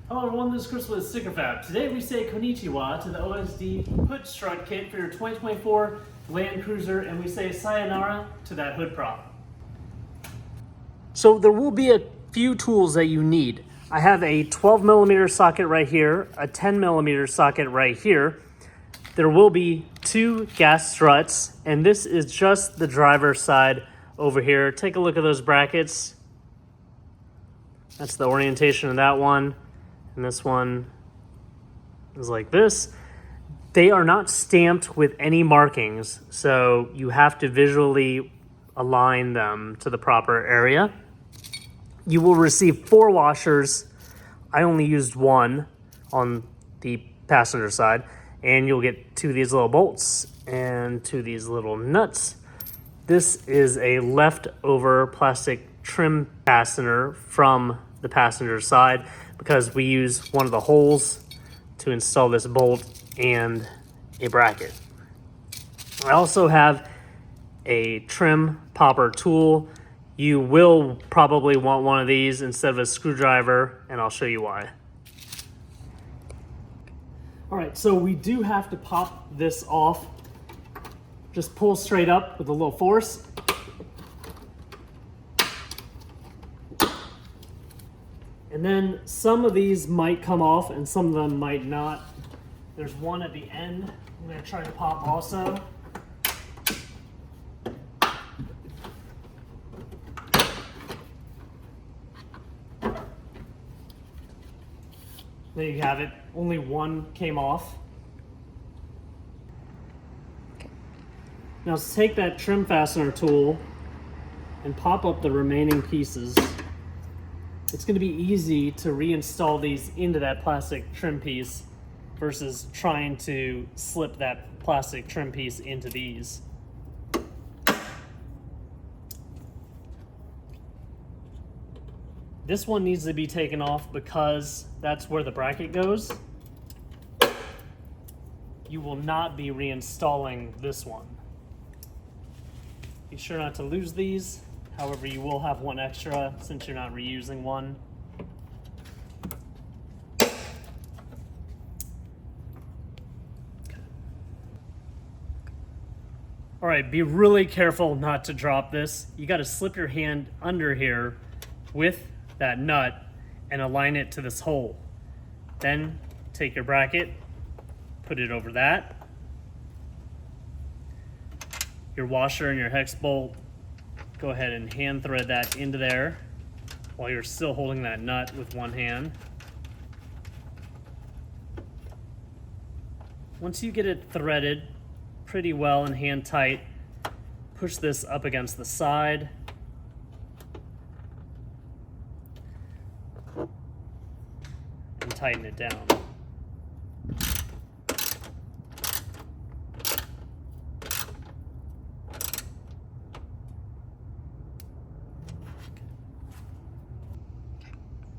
Hello everyone, this is Chris with Sticker Fab. Today we say konnichiwa to the OSD hood strut kit for your 2024 Land Cruiser, and we say sayonara to that hood prop. So there will be a few tools that you need. I have a 12mm socket right here, a 10mm socket right here. There will be 2 gas struts, and this is just the driver's side over here. Take a look at those brackets. That's the orientation of that one. And this one is like this. They are not stamped with any markings, so you have to visually align them to the proper area. You will receive 4 washers. I only used 1 on the passenger side, and you'll get 2 of these little bolts and 2 of these little nuts. This is a leftover plastic trim fastener from the passenger side, because we use one of the holes to install this bolt and a bracket. I also have a trim popper tool. You will probably want one of these instead of a screwdriver, and I'll show you why. All right, so we do have to pop this off. Just pull straight up with a little force. And then some of these might come off and some of them might not. There's one at the end I'm going to try to pop also. There you have it. Only one came off. Now let's take that trim fastener tool and pop up the remaining pieces. It's going to be easy to reinstall these into that plastic trim piece versus trying to slip that plastic trim piece into these. This one needs to be taken off because that's where the bracket goes. You will not be reinstalling this one. Be sure not to lose these. However, you will have one extra since you're not reusing one. All right, be really careful not to drop this. You got to slip your hand under here with that nut and align it to this hole. Then take your bracket, put it over that. Your washer and your hex bolt, go ahead and hand thread that into there while you're still holding that nut with one hand. Once you get it threaded pretty well and hand tight, push this up against the side. And tighten it down.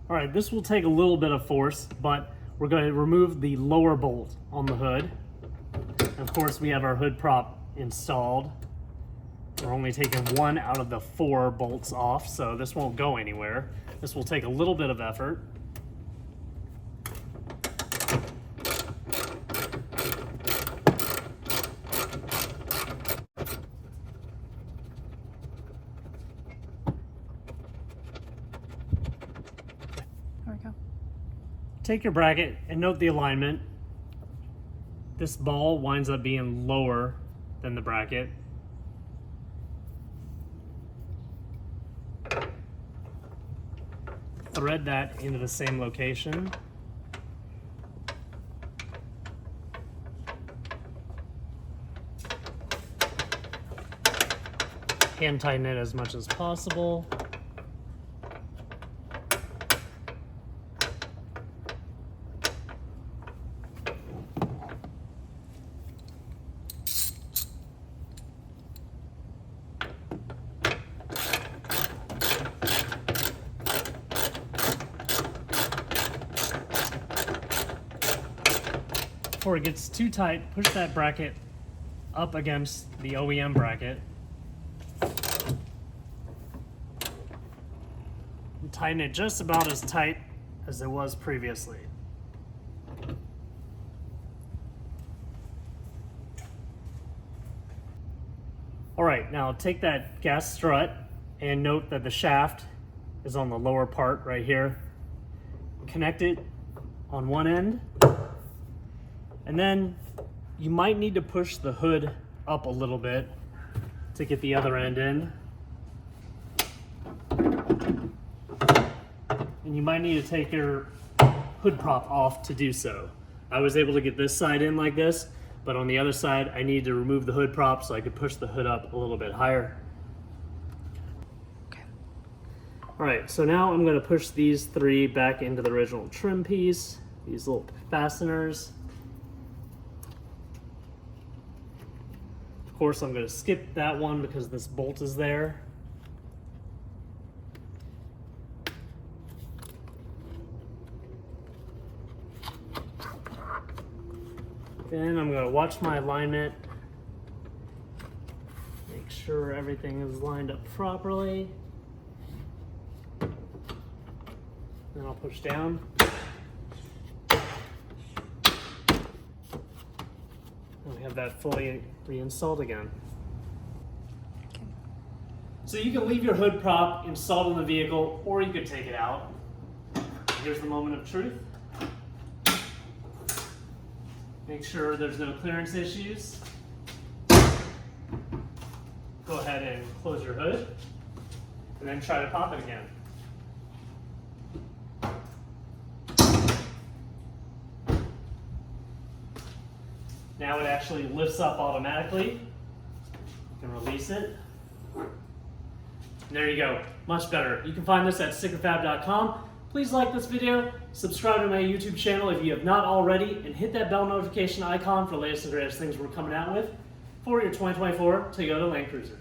All right, this will take a little bit of force, but we're going to remove the lower bolt on the hood. And of course, we have our hood prop installed. We're only taking 1 out of the 4 bolts off, so this won't go anywhere. This will take a little bit of effort. Take your bracket and note the alignment. This ball winds up being lower than the bracket. Thread that into the same location. Hand tighten it as much as possible. Before it gets too tight, push that bracket up against the OEM bracket. And tighten it just about as tight as it was previously. All right, now take that gas strut and note that the shaft is on the lower part right here. Connect it on one end, and then you might need to push the hood up a little bit to get the other end in. And you might need to take your hood prop off to do so. I was able to get this side in like this, but on the other side, I need to remove the hood prop so I could push the hood up a little bit higher. Okay. All right, so now I'm gonna push these three back into the original trim piece, these little fasteners. Of course, I'm gonna skip that one because this bolt is there. Then I'm gonna watch my alignment, make sure everything is lined up properly. Then I'll push down. And we have that fully reinstalled again. So you can leave your hood prop installed in the vehicle, or you could take it out. Here's the moment of truth. Make sure there's no clearance issues. Go ahead and close your hood, and then try to pop it again. Now it actually lifts up automatically. You can release it. And there you go, much better. You can find this at stickerfab.com. Please like this video, subscribe to my YouTube channel if you have not already, and hit that bell notification icon for the latest and greatest things we're coming out with for your 2024 Toyota Land Cruiser.